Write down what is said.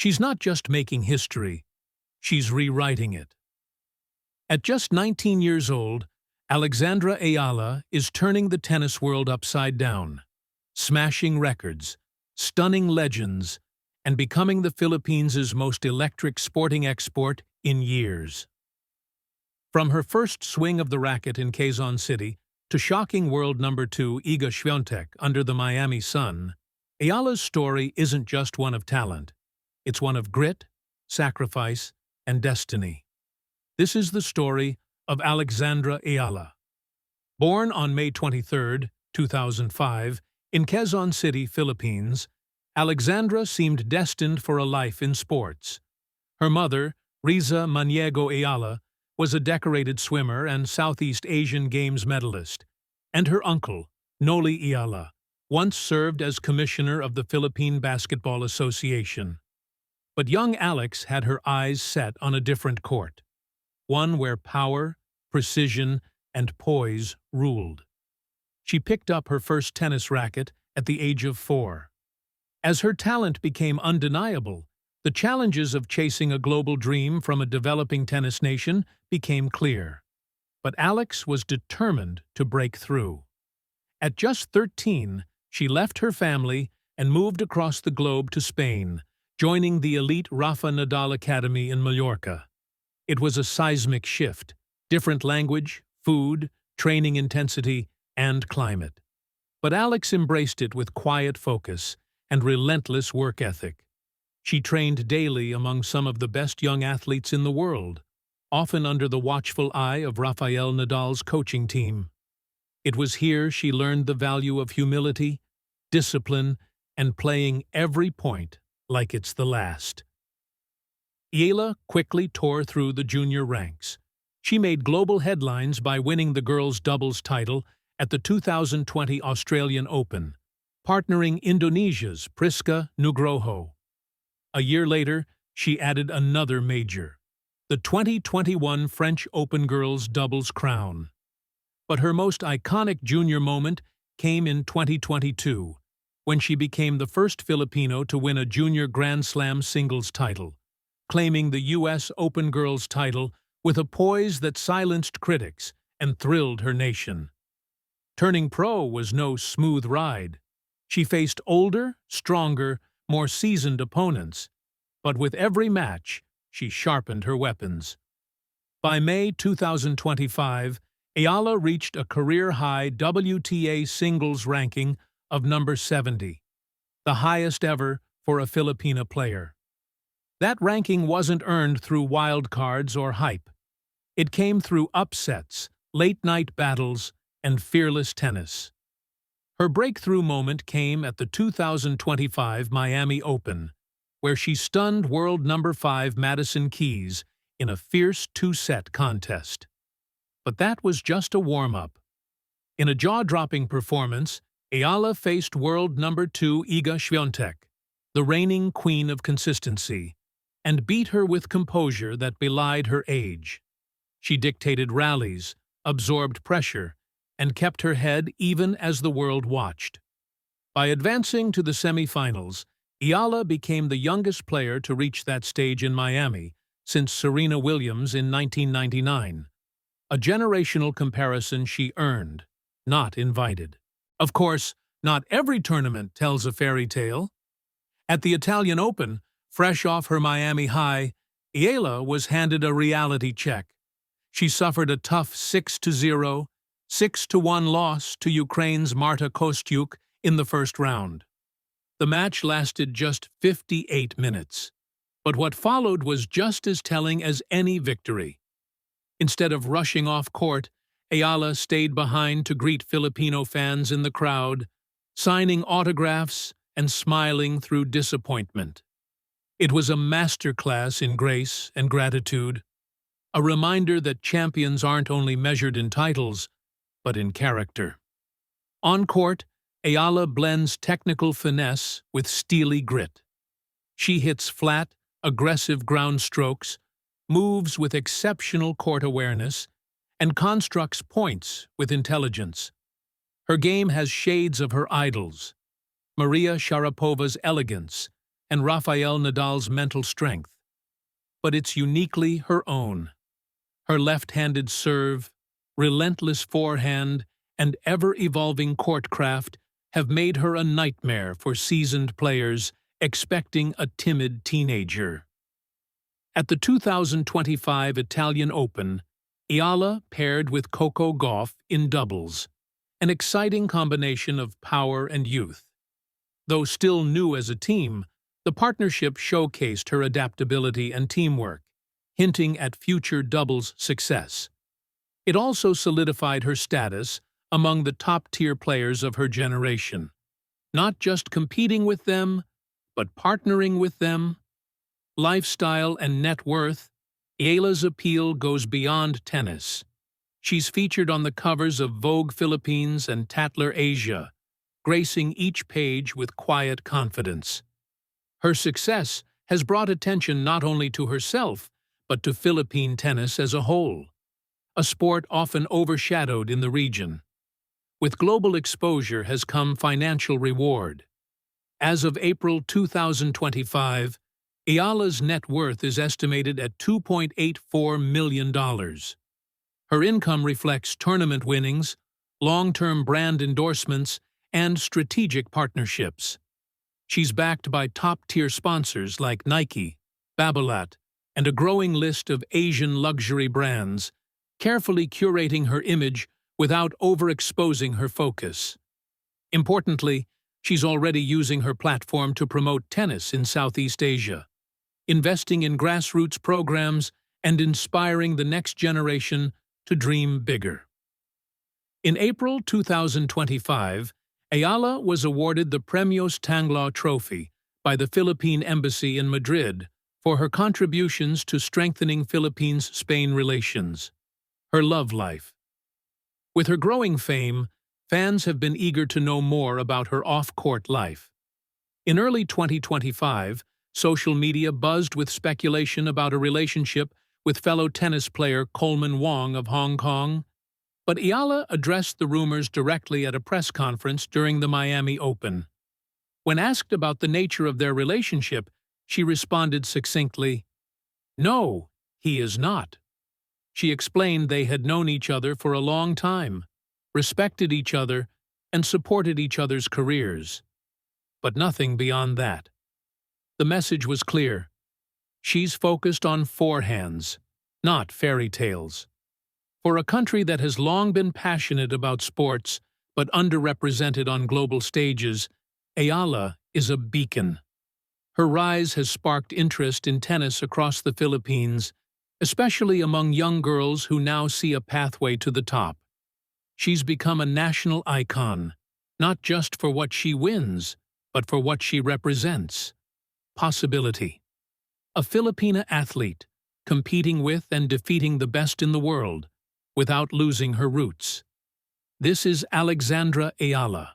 She's not just making history, she's rewriting it. At just 19 years old, Alexandra Eala is turning the tennis world upside down, smashing records, stunning legends, and becoming the Philippines' most electric sporting export in years. From her first swing of the racket in Quezon City to shocking world number 2 Iga Swiatek under the Miami sun, Eala's story isn't just one of talent. It's one of grit, sacrifice, and destiny. This is the story of Alexandra Eala. Born on May 23, 2005, in Quezon City, Philippines, Alexandra seemed destined for a life in sports. Her mother, Riza Maniego Eala, was a decorated swimmer and Southeast Asian Games medalist, and her uncle, Noli Eala, once served as commissioner of the Philippine Basketball Association. But young Alex had her eyes set on a different court, one where power, precision, and poise ruled. She picked up her first tennis racket at the age of 4. As her talent became undeniable, the challenges of chasing a global dream from a developing tennis nation became clear. But Alex was determined to break through. At just 13, she left her family and moved across the globe to Spain, joining the elite Rafa Nadal Academy in Mallorca. It was a seismic shift: different language, food, training intensity, and climate. But Alex embraced it with quiet focus and relentless work ethic. She trained daily among some of the best young athletes in the world, often under the watchful eye of Rafael Nadal's coaching team. It was here she learned the value of humility, discipline, and playing every point like it's the last. Eala quickly tore through the junior ranks. She made global headlines by winning the girls' doubles title at the 2020 Australian Open, partnering Indonesia's Priska Nugroho. A year later, she added another major, the 2021 French Open girls' doubles crown. But her most iconic junior moment came in 2022, when she became the first Filipino to win a junior Grand Slam singles title, claiming the U.S. Open girls title with a poise that silenced critics and thrilled her nation. Turning pro was no smooth ride. She faced older, stronger, more seasoned opponents, but with every match, she sharpened her weapons. By May 2025, Eala reached a career-high WTA singles ranking of number 70, the highest ever for a Filipina player. That ranking wasn't earned through wild cards or hype. It came through upsets, late-night battles, and fearless tennis. Her breakthrough moment came at the 2025 Miami Open, where she stunned world number 5 Madison Keys in a fierce 2-set contest. But that was just a warm-up. In a jaw-dropping performance, Eala faced world number 2 Iga Swiatek, the reigning queen of consistency, and beat her with composure that belied her age. She dictated rallies, absorbed pressure, and kept her head even as the world watched. By advancing to the semifinals, Eala became the youngest player to reach that stage in Miami since Serena Williams in 1999, a generational comparison she earned, not invited. Of course, not every tournament tells a fairy tale. At the Italian Open, fresh off her Miami high, Eala was handed a reality check. She suffered a tough 6-0, 6-1 loss to Ukraine's Marta Kostyuk in the first round. The match lasted just 58 minutes, but what followed was just as telling as any victory. Instead of rushing off court, Eala stayed behind to greet Filipino fans in the crowd, signing autographs and smiling through disappointment. It was a masterclass in grace and gratitude, a reminder that champions aren't only measured in titles, but in character. On court, Eala blends technical finesse with steely grit. She hits flat, aggressive ground strokes, moves with exceptional court awareness, and constructs points with intelligence. Her game has shades of her idols, Maria Sharapova's elegance and Rafael Nadal's mental strength. But it's uniquely her own. Her left-handed serve, relentless forehand, and ever-evolving courtcraft have made her a nightmare for seasoned players expecting a timid teenager. At the 2025 Italian Open, Eala paired with Coco Gauff in doubles, an exciting combination of power and youth. Though still new as a team, the partnership showcased her adaptability and teamwork, hinting at future doubles success. It also solidified her status among the top-tier players of her generation, not just competing with them, but partnering with them. Lifestyle and net worth, Eala's appeal goes beyond tennis. She's featured on the covers of Vogue Philippines and Tatler Asia, gracing each page with quiet confidence. Her success has brought attention not only to herself, but to Philippine tennis as a whole, a sport often overshadowed in the region. With global exposure has come financial reward. As of April 2025, Eala's net worth is estimated at $2.84 million. Her income reflects tournament winnings, long-term brand endorsements, and strategic partnerships. She's backed by top-tier sponsors like Nike, Babolat, and a growing list of Asian luxury brands, carefully curating her image without overexposing her focus. Importantly, she's already using her platform to promote tennis in Southeast Asia, investing in grassroots programs and inspiring the next generation to dream bigger. In April 2025, Eala was awarded the Premios Tanglaw Trophy by the Philippine Embassy in Madrid for her contributions to strengthening Philippines-Spain relations. Her love life. With her growing fame, fans have been eager to know more about her off-court life. In early 2025, social media buzzed with speculation about a relationship with fellow tennis player Coleman Wong of Hong Kong, but Eala addressed the rumors directly at a press conference during the Miami Open. When asked about the nature of their relationship, she responded succinctly, "No, he is not." She explained they had known each other for a long time, respected each other, and supported each other's careers. But nothing beyond that. The message was clear. She's focused on forehands, not fairy tales. For a country that has long been passionate about sports but underrepresented on global stages, Eala is a beacon. Her rise has sparked interest in tennis across the Philippines, especially among young girls who now see a pathway to the top. She's become a national icon, not just for what she wins, but for what she represents. Possibility. A Filipina athlete, competing with and defeating the best in the world, without losing her roots. This is Alexandra Eala.